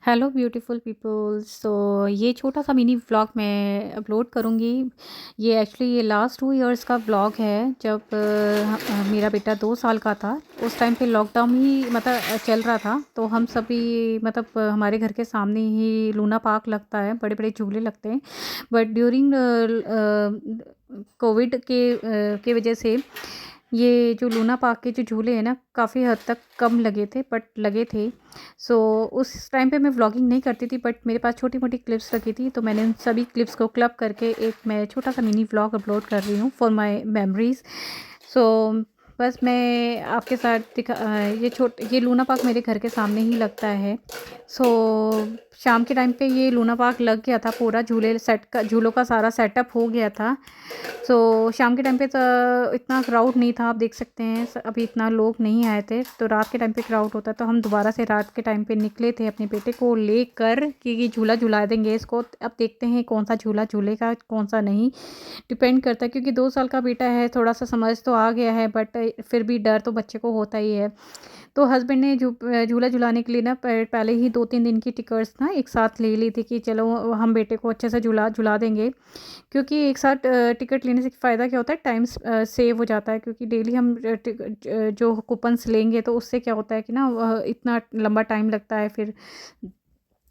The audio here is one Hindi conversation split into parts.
Hello beautiful peoples. ये छोटा सा मिनी व्लॉग मैं अपलोड करूँगी। ये लास्ट 2 इयर्स का व्लॉग है। जब मेरा बेटा 2 साल का था, उस टाइम पे लॉकडाउन ही चल रहा था। तो हम सभी हमारे घर के सामने ही लूना पार्क लगता है, बड़े बड़े झूले लगते हैं। बट ड्यूरिंग कोविड के वजह से ये जो लूना पार्क के जो झूले हैं ना, काफ़ी हद तक कम लगे थे, बट लगे थे। सो उस टाइम पे मैं व्लॉगिंग नहीं करती थी, बट मेरे पास छोटी मोटी क्लिप्स रखी थी, तो मैंने उन सभी क्लिप्स को क्लब करके एक मैं छोटा सा मिनी व्लॉग अपलोड कर रही हूँ फॉर माय मेमोरीज। सो बस मैं आपके साथ ये लूना पार्क मेरे घर के सामने ही लगता है। सो शाम के टाइम पे ये लूना पार्क लग गया था, पूरा झूलों का सारा सेटअप हो गया था। सो शाम के टाइम पे तो इतना क्राउड नहीं था, आप देख सकते हैं अभी इतना लोग नहीं आए थे। तो रात के टाइम पे क्राउड होता है, तो हम दोबारा से रात के टाइम पे निकले थे अपने बेटे को लेकर कि ये झूला झुला देंगे इसको। अब देखते हैं कौन सा झूला झूलेगा कौन सा नहीं, डिपेंड करता है, क्योंकि 2 साल का बेटा है, थोड़ा सा समझ तो आ गया है, बट फिर भी डर तो बच्चे को होता ही है। तो हस्बैंड ने झूला झुलाने के लिए ना पहले ही 2-3 दिन की टिकट्स ना एक साथ ले ली थी कि चलो हम बेटे को अच्छे से झूला झुला देंगे। क्योंकि एक साथ टिकट लेने से फ़ायदा क्या होता है, टाइम सेव हो जाता है। क्योंकि डेली हम जो कूपन्स लेंगे, तो उससे क्या होता है कि ना इतना लंबा टाइम लगता है, फिर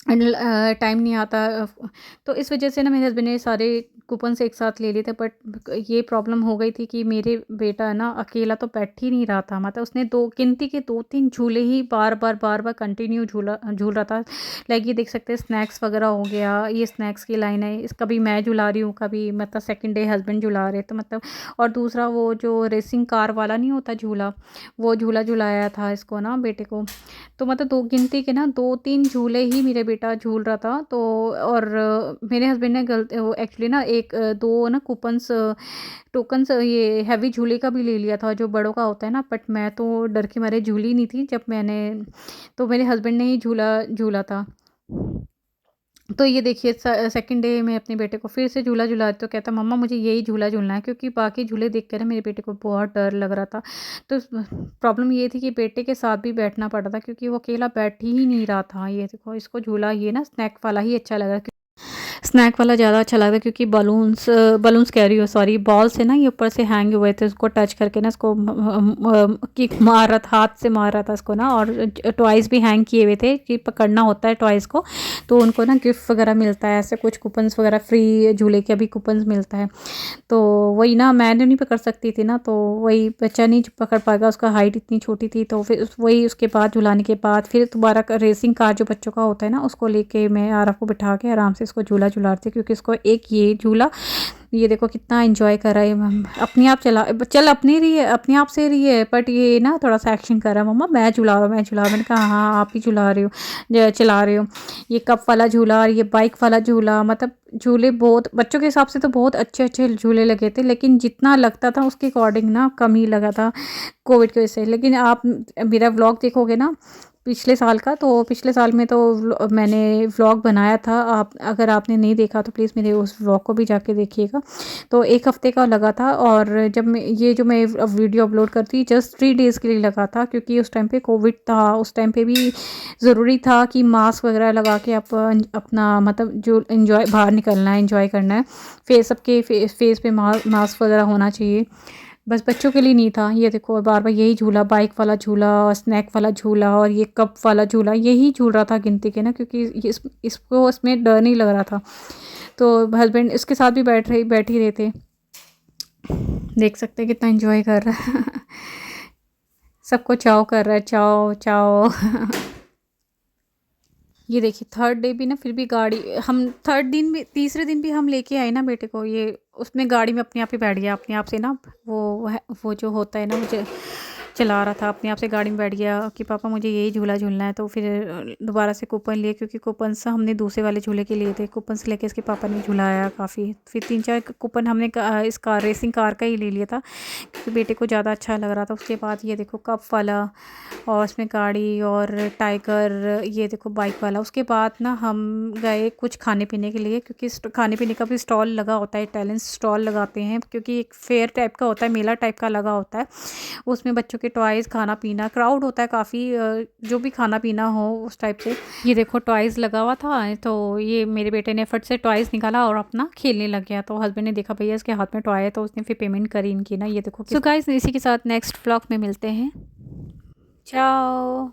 टाइम नहीं आता। तो इस वजह से ना मेरे हस्बैंड ने सारे कूपन्स एक साथ ले लिए थे। बट ये प्रॉब्लम हो गई थी कि मेरे बेटा ना अकेला तो बैठ ही नहीं रहा था, उसने दो गिनती के 2-3 झूले ही बार बार कंटिन्यू झूल रहा था। लाइक ये देख सकते हैं, स्नैक्स वगैरह हो गया, ये स्नैक्स की लाइन है, इस कभी मैं झुला रही हूँ, कभी सेकंड डे हस्बैंड झुला रहे, तो और दूसरा वो जो रेसिंग कार वाला नहीं होता झूला, वो झूला झुलाया था इसको ना बेटे को। तो दो गिनती के ना 2-3 झूले ही मेरे बेटा झूल रहा था। तो और मेरे हस्बैंड ने गलत वो एक्चुअली ना दो ना कूपन्स टोकन्स ये हैवी झूले का भी ले लिया था, जो बड़ों का होता है ना। बट मैं तो डर के मारे झूली नहीं थी जब मैंने, तो मेरे हस्बैंड ने ही झूला झूला था। तो ये देखिए सेकंड डे में अपने बेटे को फिर से झूला झूला, तो कहता मम्मा मुझे यही झूला झूलना है, क्योंकि बाकी झूले देख कर ना मेरे बेटे को बहुत डर लग रहा था। तो प्रॉब्लम ये थी कि बेटे के साथ भी बैठना पड़ा था, क्योंकि वो अकेला बैठ ही नहीं रहा था। ये देखो इसको झूला ये ना स्नैक वाला ही अच्छा लगा, स्नैक वाला ज़्यादा अच्छा लगता है, क्योंकि बलून्स कह रही हो, सॉरी, बॉल से ना ये ऊपर से हैंग हुए थे, उसको टच करके ना इसको किक मार रहा था, हाथ से मार रहा था इसको ना। और टॉयज़ भी हैंग किए हुए थे कि पकड़ना होता है टॉयज़ को, तो उनको ना गिफ्ट वगैरह मिलता है, ऐसे कुछ कूपन्स वगैरह फ्री झूले के भी कूपन्स मिलता है। तो वही ना, मैं नहीं पकड़ सकती थी ना, तो वही बच्चा नहीं पकड़ पाएगा, उसका हाइट इतनी छोटी थी। तो फिर वही उसके बाद झुलाने के बाद फिर दोबारा रेसिंग कार जो बच्चों का होता है ना, उसको लेके मैं आरफ को बिठा के आराम से इसको झूला झुला रही थी, क्योंकि इसको एक ये झूला, ये देखो कितना एंजॉय कर रहा है। अपने आप चल अपने आप से रही है, बट ये ना थोड़ा सा एक्शन कर रहा है, मम्मा मैं झुला रहा हूँ, मैं झुला रहा हूँ। मैंने कहा हाँ आप ही झुला रहे हो, चला रहे हो। ये कप वाला झूला और ये बाइक वाला झूला, झूले बहुत बच्चों के हिसाब से तो बहुत अच्छे अच्छे झूले लगे थे, लेकिन जितना लगता था उसके अकॉर्डिंग ना कम ही लगा था कोविड की वजह से। लेकिन आप मेरा व्लॉग देखोगे ना पिछले साल का, तो पिछले साल में तो मैंने व्लॉग बनाया था, आप अगर आपने नहीं देखा तो प्लीज़ मेरे उस व्लॉग को भी जाके देखिएगा। तो 1 हफ्ते का लगा था, और जब मैं वीडियो अपलोड करती जस्ट 3 डेज़ के लिए लगा था, क्योंकि उस टाइम पे कोविड था, उस टाइम पे भी ज़रूरी था कि मास्क वगैरह लगा के आप अपना जो इन्जॉय बाहर निकलना है, इन्जॉय करना है, सबके फेस पे मास्क वगैरह होना चाहिए। बस बच्चों के लिए नहीं था। ये देखो बार बार यही झूला, बाइक वाला झूला और स्नैक वाला झूला और ये कप वाला झूला, यही झूल रहा था गिनती के ना, क्योंकि इसको इसमें डर नहीं लग रहा था। तो हस्बैंड इसके साथ भी बैठ ही रहे थे। देख सकते हैं कितना एंजॉय कर रहा है सबको चाव कर रहा है, चाव चाव ये देखिए थर्ड डे भी ना, फिर भी गाड़ी हम थर्ड दिन भी, तीसरे दिन भी हम लेके आए ना बेटे को, ये उसमें गाड़ी में अपने आप ही बैठ गया, अपने आप से ना। वो जो होता है ना, मुझे चला रहा था, अपने आप से गाड़ी में बैठ गया कि पापा मुझे यही झूला झूलना है। तो फिर दोबारा से कूपन लिए, क्योंकि कूपन से हमने दूसरे वाले झूले के लिए थे, कूपन से लेके इसके पापा ने झुलाया काफ़ी। फिर 3-4 कूपन हमने इस कार रेसिंग कार का ही ले लिया था, क्योंकि बेटे को ज़्यादा अच्छा लग रहा था। उसके बाद ये देखो कप वाला, और उसमें गाड़ी और टाइगर, ये देखो बाइक वाला। उसके बाद ना हम गए कुछ खाने पीने के लिए, क्योंकि खाने पीने का भी स्टॉल लगा होता है, इटालियन स्टॉल लगाते हैं, क्योंकि एक फेयर टाइप का होता है, मेला टाइप का लगा होता है, उसमें बच्चों के टॉयज़, खाना पीना, क्राउड होता है काफ़ी, जो भी खाना पीना हो उस टाइप से। ये देखो टॉयज़ लगा हुआ था, तो ये मेरे बेटे ने फट से टॉयज़ निकाला और अपना खेलने लग गया। तो हस्बैंड ने देखा भैया इसके हाथ में टॉय है, तो उसने फिर पेमेंट करी इनकी ना। ये देखो। सो गाइस इसी के साथ नेक्स्ट व्लॉग में मिलते हैं। चाओ।